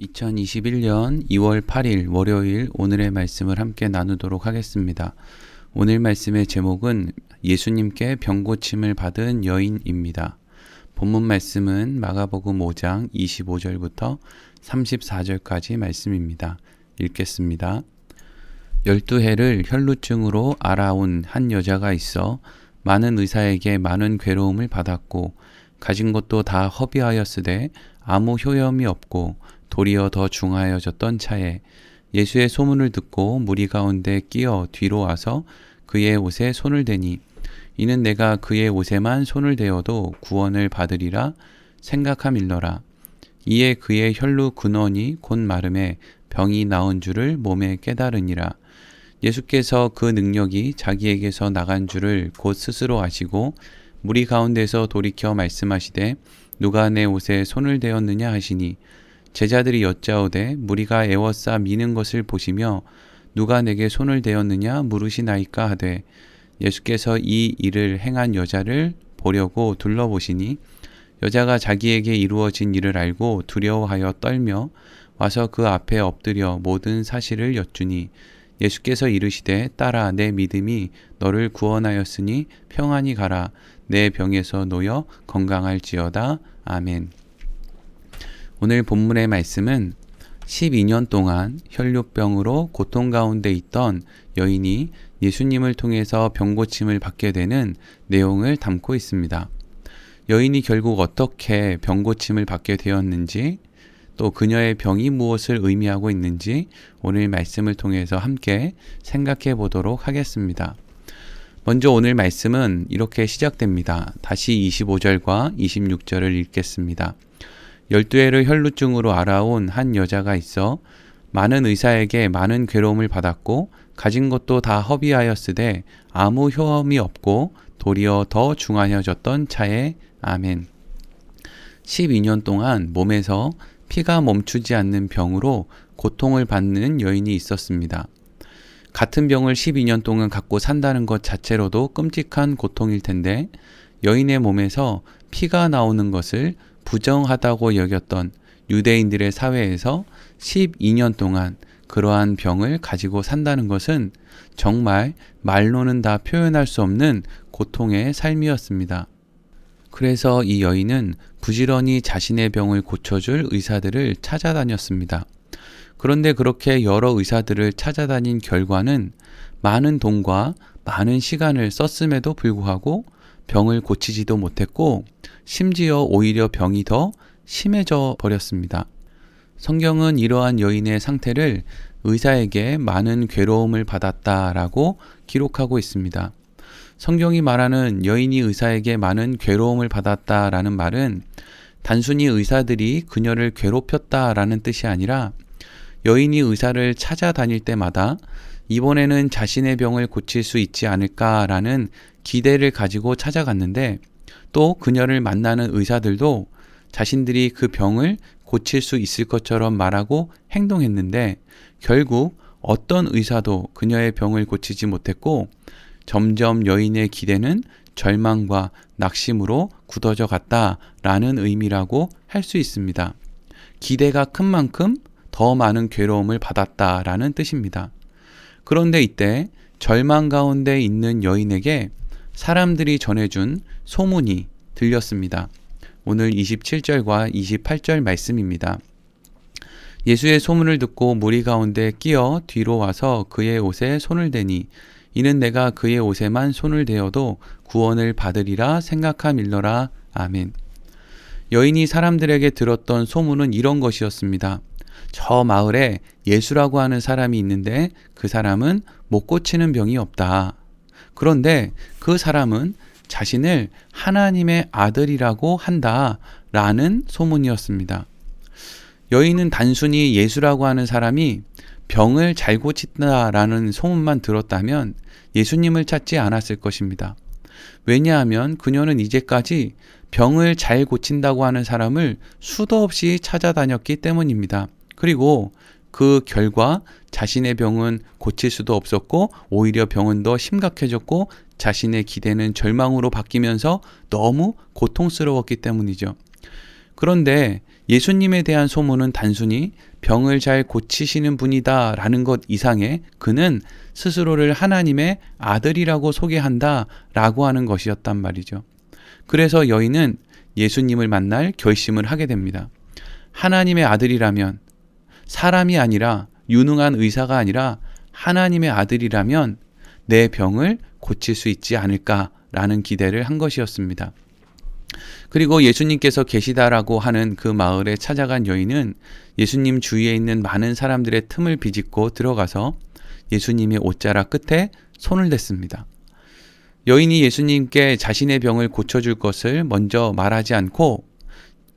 2021년 2월 8일 월요일 오늘의 말씀을 함께 나누도록 하겠습니다. 오늘 말씀의 제목은 예수님께 병고침을 받은 여인입니다. 본문 말씀은 마가복음 5장 25절부터 34절까지 말씀입니다. 읽겠습니다. 12해를 혈루증으로 앓아온 한 여자가 있어 많은 의사에게 많은 괴로움을 받았고 가진 것도 다 허비하였으되 아무 효염이 없고 도리어 더 중하여졌던 차에 예수의 소문을 듣고 무리 가운데 끼어 뒤로 와서 그의 옷에 손을 대니 이는 내가 그의 옷에만 손을 대어도 구원을 받으리라 생각함일러라. 이에 그의 혈루 근원이 곧 마름에 병이 나은 줄을 몸에 깨달으니라. 예수께서 그 능력이 자기에게서 나간 줄을 곧 스스로 아시고 무리 가운데서 돌이켜 말씀하시되 누가 내 옷에 손을 대었느냐 하시니 제자들이 여짜오되 무리가 애워싸 미는 것을 보시며 누가 내게 손을 대었느냐 물으시나이까 하되 예수께서 이 일을 행한 여자를 보려고 둘러보시니 여자가 자기에게 이루어진 일을 알고 두려워하여 떨며 와서 그 앞에 엎드려 모든 사실을 여쭈니 예수께서 이르시되 딸아 내 믿음이 너를 구원하였으니 평안히 가라 내 병에서 놓여 건강할지어다. 아멘. 오늘 본문의 말씀은 12년 동안 혈루병으로 고통 가운데 있던 여인이 예수님을 통해서 병고침을 받게 되는 내용을 담고 있습니다. 여인이 결국 어떻게 병고침을 받게 되었는지 또 그녀의 병이 무엇을 의미하고 있는지 오늘 말씀을 통해서 함께 생각해 보도록 하겠습니다. 먼저 오늘 말씀은 이렇게 시작됩니다. 다시 25절과 26절을 읽겠습니다. 12해를 혈루증으로 앓아온 한 여자가 있어 많은 의사에게 많은 괴로움을 받았고 가진 것도 다 허비하였으되 아무 효험이 없고 도리어 더 중하여졌던 차에 아멘. 12년 동안 몸에서 피가 멈추지 않는 병으로 고통을 받는 여인이 있었습니다. 같은 병을 12년 동안 갖고 산다는 것 자체로도 끔찍한 고통일 텐데 여인의 몸에서 피가 나오는 것을 부정하다고 여겼던 유대인들의 사회에서 12년 동안 그러한 병을 가지고 산다는 것은 정말 말로는 다 표현할 수 없는 고통의 삶이었습니다. 그래서 이 여인은 부지런히 자신의 병을 고쳐줄 의사들을 찾아다녔습니다. 그런데 그렇게 여러 의사들을 찾아다닌 결과는 많은 돈과 많은 시간을 썼음에도 불구하고 병을 고치지도 못했고 심지어 오히려 병이 더 심해져 버렸습니다. 성경은 이러한 여인의 상태를 의사에게 많은 괴로움을 받았다라고 기록하고 있습니다. 성경이 말하는 여인이 의사에게 많은 괴로움을 받았다라는 말은 단순히 의사들이 그녀를 괴롭혔다라는 뜻이 아니라 여인이 의사를 찾아다닐 때마다 이번에는 자신의 병을 고칠 수 있지 않을까라는 기대를 가지고 찾아갔는데 또 그녀를 만나는 의사들도 자신들이 그 병을 고칠 수 있을 것처럼 말하고 행동했는데 결국 어떤 의사도 그녀의 병을 고치지 못했고 점점 여인의 기대는 절망과 낙심으로 굳어져 갔다라는 의미라고 할 수 있습니다. 기대가 큰 만큼 더 많은 괴로움을 받았다라는 뜻입니다. 그런데 이때 절망 가운데 있는 여인에게 사람들이 전해준 소문이 들렸습니다. 오늘 27절과 28절 말씀입니다. 예수의 소문을 듣고 무리 가운데 끼어 뒤로 와서 그의 옷에 손을 대니 이는 내가 그의 옷에만 손을 대어도 구원을 받으리라 생각함일러라. 아멘. 여인이 사람들에게 들었던 소문은 이런 것이었습니다. 저 마을에 예수라고 하는 사람이 있는데 그 사람은 못 고치는 병이 없다. 그런데 그 사람은 자신을 하나님의 아들이라고 한다라는 소문이었습니다. 여인은 단순히 예수라고 하는 사람이 병을 잘 고친다라는 소문만 들었다면 예수님을 찾지 않았을 것입니다. 왜냐하면 그녀는 이제까지 병을 잘 고친다고 하는 사람을 수도 없이 찾아다녔기 때문입니다. 그리고 그 결과 자신의 병은 고칠 수도 없었고 오히려 병은 더 심각해졌고 자신의 기대는 절망으로 바뀌면서 너무 고통스러웠기 때문이죠. 그런데 예수님에 대한 소문은 단순히 병을 잘 고치시는 분이다 라는 것 이상에 그는 스스로를 하나님의 아들이라고 소개한다 라고 하는 것이었단 말이죠. 그래서 여인은 예수님을 만날 결심을 하게 됩니다. 하나님의 아들이라면, 사람이 아니라 유능한 의사가 아니라 하나님의 아들이라면 내 병을 고칠 수 있지 않을까라는 기대를 한 것이었습니다. 그리고 예수님께서 계시다라고 하는 그 마을에 찾아간 여인은 예수님 주위에 있는 많은 사람들의 틈을 비집고 들어가서 예수님의 옷자락 끝에 손을 댔습니다. 여인이 예수님께 자신의 병을 고쳐줄 것을 먼저 말하지 않고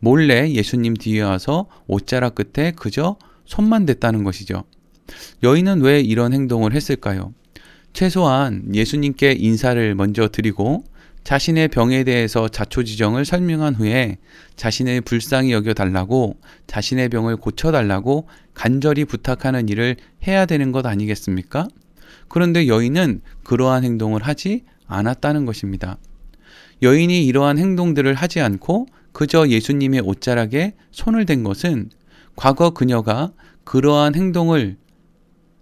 몰래 예수님 뒤에 와서 옷자락 끝에 그저 손만 댔다는 것이죠. 여인은 왜 이런 행동을 했을까요? 최소한 예수님께 인사를 먼저 드리고 자신의 병에 대해서 자초지정을 설명한 후에 자신을 불쌍히 여겨달라고, 자신의 병을 고쳐달라고 간절히 부탁하는 일을 해야 되는 것 아니겠습니까? 그런데 여인은 그러한 행동을 하지 않았다는 것입니다. 여인이 이러한 행동들을 하지 않고 그저 예수님의 옷자락에 손을 댄 것은 과거 그녀가 그러한 행동을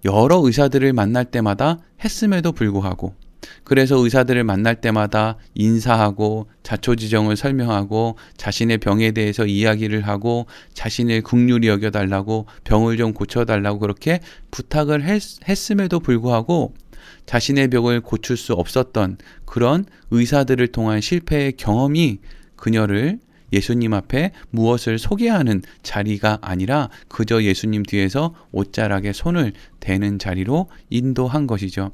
여러 의사들을 만날 때마다 했음에도 불구하고, 그래서 의사들을 만날 때마다 인사하고 자초지정을 설명하고 자신의 병에 대해서 이야기를 하고 자신을 긍휼히 여겨달라고, 병을 좀 고쳐달라고 그렇게 부탁을 했음에도 불구하고 자신의 병을 고칠 수 없었던 그런 의사들을 통한 실패의 경험이 그녀를 예수님 앞에 무엇을 소개하는 자리가 아니라 그저 예수님 뒤에서 옷자락에 손을 대는 자리로 인도한 것이죠.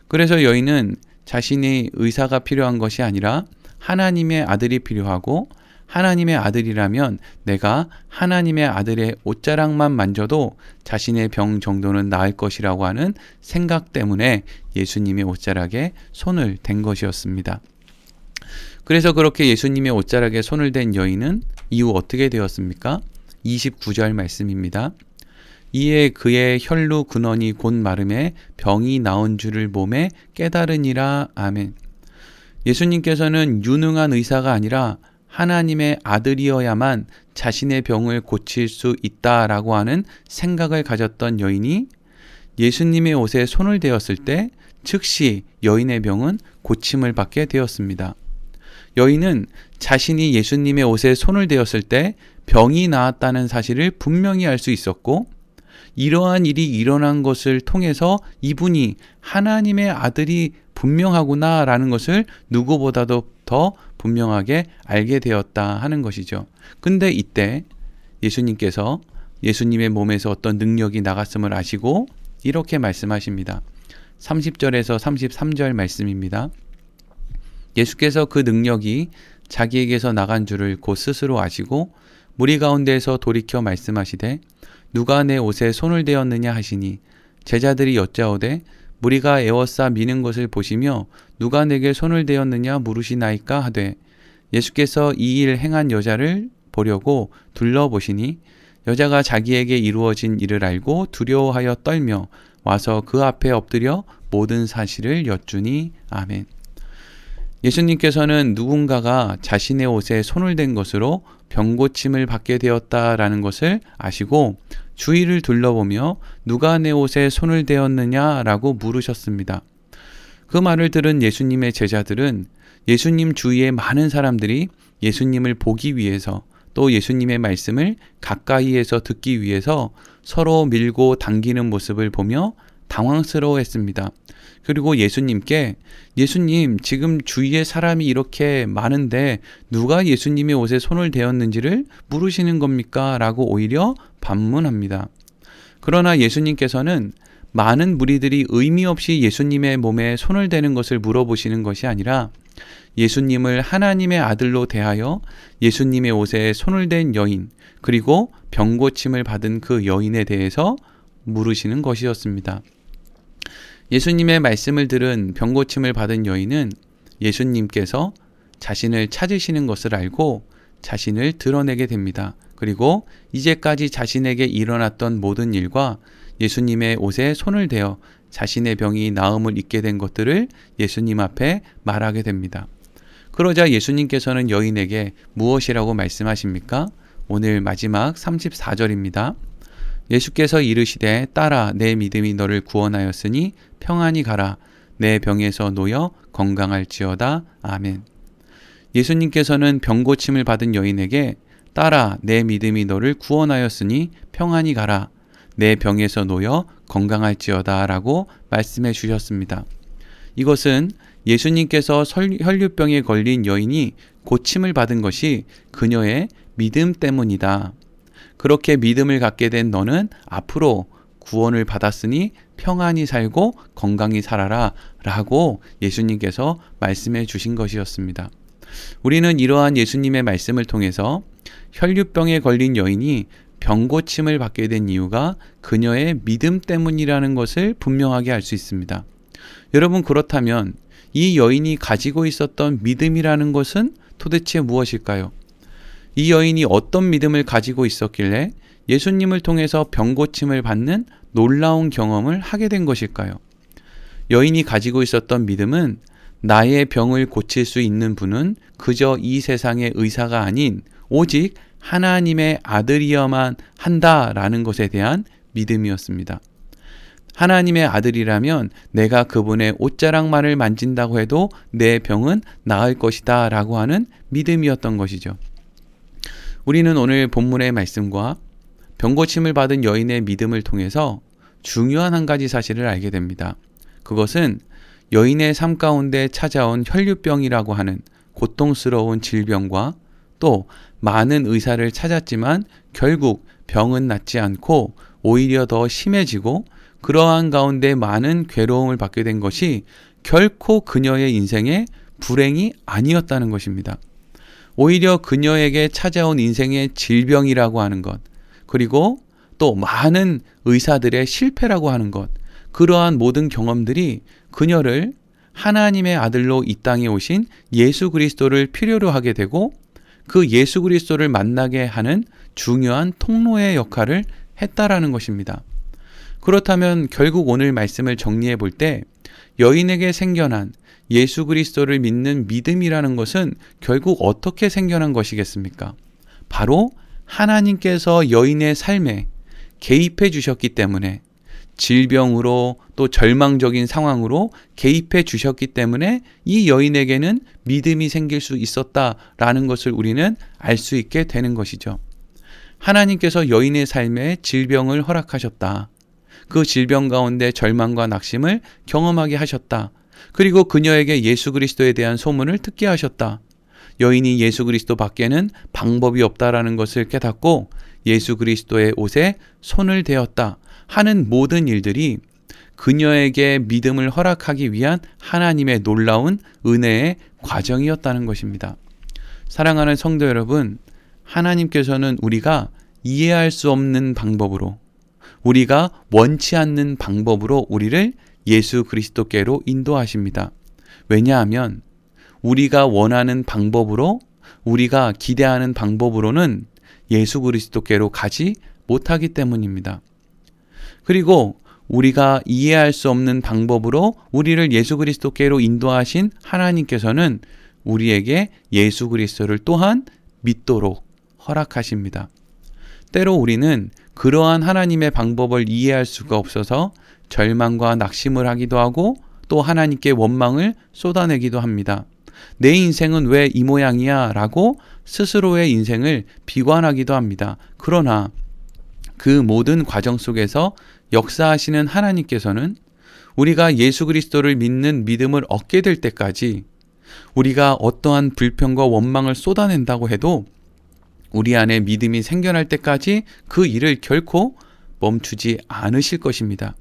그래서 여인은 자신이 의사가 필요한 것이 아니라 하나님의 아들이 필요하고, 하나님의 아들이라면 내가 하나님의 아들의 옷자락만 만져도 자신의 병 정도는 나을 것이라고 하는 생각 때문에 예수님의 옷자락에 손을 댄 것이었습니다. 그래서 그렇게 예수님의 옷자락에 손을 댄 여인은 이후 어떻게 되었습니까? 29절 말씀입니다. 이에 그의 혈루 근원이 곧 마름에 병이 나온 줄을 몸에 깨달으니라. 아멘. 예수님께서는 유능한 의사가 아니라 하나님의 아들이어야만 자신의 병을 고칠 수 있다라고 하는 생각을 가졌던 여인이 예수님의 옷에 손을 대었을 때 즉시 여인의 병은 고침을 받게 되었습니다. 여인은 자신이 예수님의 옷에 손을 대었을 때 병이 나았다는 사실을 분명히 알 수 있었고, 이러한 일이 일어난 것을 통해서 이분이 하나님의 아들이 분명하구나 라는 것을 누구보다도 더 분명하게 알게 되었다 하는 것이죠. 근데 이때 예수님께서 예수님의 몸에서 어떤 능력이 나갔음을 아시고 이렇게 말씀하십니다. 30절에서 33절 말씀입니다. 예수께서 그 능력이 자기에게서 나간 줄을 곧 스스로 아시고 무리 가운데에서 돌이켜 말씀하시되 누가 내 옷에 손을 대었느냐 하시니 제자들이 여짜오되 무리가 에워싸 미는 것을 보시며 누가 내게 손을 대었느냐 물으시나이까 하되 예수께서 이 일 행한 여자를 보려고 둘러보시니 여자가 자기에게 이루어진 일을 알고 두려워하여 떨며 와서 그 앞에 엎드려 모든 사실을 여쭈니. 아멘. 예수님께서는 누군가가 자신의 옷에 손을 댄 것으로 병고침을 받게 되었다라는 것을 아시고 주위를 둘러보며 누가 내 옷에 손을 대었느냐라고 물으셨습니다. 그 말을 들은 예수님의 제자들은 예수님 주위의 많은 사람들이 예수님을 보기 위해서 또 예수님의 말씀을 가까이에서 듣기 위해서 서로 밀고 당기는 모습을 보며 당황스러워했습니다. 그리고 예수님께 예수님 지금 주위에 사람이 이렇게 많은데 누가 예수님의 옷에 손을 대었는지를 물으시는 겁니까? 라고 오히려 반문합니다. 그러나 예수님께서는 많은 무리들이 의미 없이 예수님의 몸에 손을 대는 것을 물어보시는 것이 아니라 예수님을 하나님의 아들로 대하여 예수님의 옷에 손을 댄 여인 그리고 병고침을 받은 그 여인에 대해서 물으시는 것이었습니다. 예수님의 말씀을 들은 병고침을 받은 여인은 예수님께서 자신을 찾으시는 것을 알고 자신을 드러내게 됩니다. 그리고 이제까지 자신에게 일어났던 모든 일과 예수님의 옷에 손을 대어 자신의 병이 나음을 입게 된 것들을 예수님 앞에 말하게 됩니다. 그러자 예수님께서는 여인에게 무엇이라고 말씀하십니까? 오늘 마지막 34절입니다. 예수께서 이르시되 딸아 내 믿음이 너를 구원하였으니 평안히 가라. 내 병에서 놓여 건강할지어다. 아멘. 예수님께서는 병고침을 받은 여인에게 딸아 내 믿음이 너를 구원하였으니 평안히 가라. 내 병에서 놓여 건강할지어다 라고 말씀해 주셨습니다. 이것은 예수님께서 혈류병에 걸린 여인이 고침을 받은 것이 그녀의 믿음 때문이다. 그렇게 믿음을 갖게 된 너는 앞으로 구원을 받았으니 평안히 살고 건강히 살아라 라고 예수님께서 말씀해 주신 것이었습니다. 우리는 이러한 예수님의 말씀을 통해서 혈류병에 걸린 여인이 병고침을 받게 된 이유가 그녀의 믿음 때문이라는 것을 분명하게 알 수 있습니다. 여러분, 그렇다면 이 여인이 가지고 있었던 믿음이라는 것은 도대체 무엇일까요? 이 여인이 어떤 믿음을 가지고 있었길래 예수님을 통해서 병고침을 받는 놀라운 경험을 하게 된 것일까요? 여인이 가지고 있었던 믿음은 나의 병을 고칠 수 있는 분은 그저 이 세상의 의사가 아닌 오직 하나님의 아들이어만 한다라는 것에 대한 믿음이었습니다. 하나님의 아들이라면 내가 그분의 옷자락만을 만진다고 해도 내 병은 나을 것이다 라고 하는 믿음이었던 것이죠. 우리는 오늘 본문의 말씀과 병고침을 받은 여인의 믿음을 통해서 중요한 한 가지 사실을 알게 됩니다. 그것은 여인의 삶 가운데 찾아온 혈류병이라고 하는 고통스러운 질병과 또 많은 의사를 찾았지만 결국 병은 낫지 않고 오히려 더 심해지고 그러한 가운데 많은 괴로움을 받게 된 것이 결코 그녀의 인생의 불행이 아니었다는 것입니다. 오히려 그녀에게 찾아온 인생의 질병이라고 하는 것, 그리고 또 많은 의사들의 실패라고 하는 것, 그러한 모든 경험들이 그녀를 하나님의 아들로 이 땅에 오신 예수 그리스도를 필요로 하게 되고 그 예수 그리스도를 만나게 하는 중요한 통로의 역할을 했다라는 것입니다. 그렇다면 결국 오늘 말씀을 정리해 볼 때 여인에게 생겨난 예수 그리스도를 믿는 믿음이라는 것은 결국 어떻게 생겨난 것이겠습니까? 바로 하나님께서 여인의 삶에 개입해 주셨기 때문에, 질병으로 또 절망적인 상황으로 개입해 주셨기 때문에 이 여인에게는 믿음이 생길 수 있었다라는 것을 우리는 알 수 있게 되는 것이죠. 하나님께서 여인의 삶에 질병을 허락하셨다. 그 질병 가운데 절망과 낙심을 경험하게 하셨다. 그리고 그녀에게 예수 그리스도에 대한 소문을 듣게 하셨다. 여인이 예수 그리스도 밖에는 방법이 없다라는 것을 깨닫고 예수 그리스도의 옷에 손을 대었다 하는 모든 일들이 그녀에게 믿음을 허락하기 위한 하나님의 놀라운 은혜의 과정이었다는 것입니다. 사랑하는 성도 여러분, 하나님께서는 우리가 이해할 수 없는 방법으로, 우리가 원치 않는 방법으로 우리를 예수 그리스도께로 인도하십니다. 왜냐하면 우리가 원하는 방법으로, 우리가 기대하는 방법으로는 예수 그리스도께로 가지 못하기 때문입니다. 그리고 우리가 이해할 수 없는 방법으로 우리를 예수 그리스도께로 인도하신 하나님께서는 우리에게 예수 그리스도를 또한 믿도록 허락하십니다. 때로 우리는 그러한 하나님의 방법을 이해할 수가 없어서 절망과 낙심을 하기도 하고 또 하나님께 원망을 쏟아내기도 합니다. 내 인생은 왜 이 모양이야? 라고 스스로의 인생을 비관하기도 합니다. 그러나 그 모든 과정 속에서 역사하시는 하나님께서는 우리가 예수 그리스도를 믿는 믿음을 얻게 될 때까지, 우리가 어떠한 불평과 원망을 쏟아낸다고 해도 우리 안에 믿음이 생겨날 때까지 그 일을 결코 멈추지 않으실 것입니다.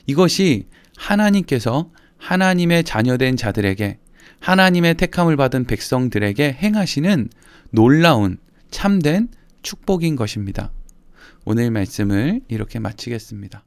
이것이 하나님께서 하나님의 자녀된 자들에게, 하나님의 택함을 받은 백성들에게 행하시는 놀라운 참된 축복인 것입니다. 오늘 말씀을 이렇게 마치겠습니다.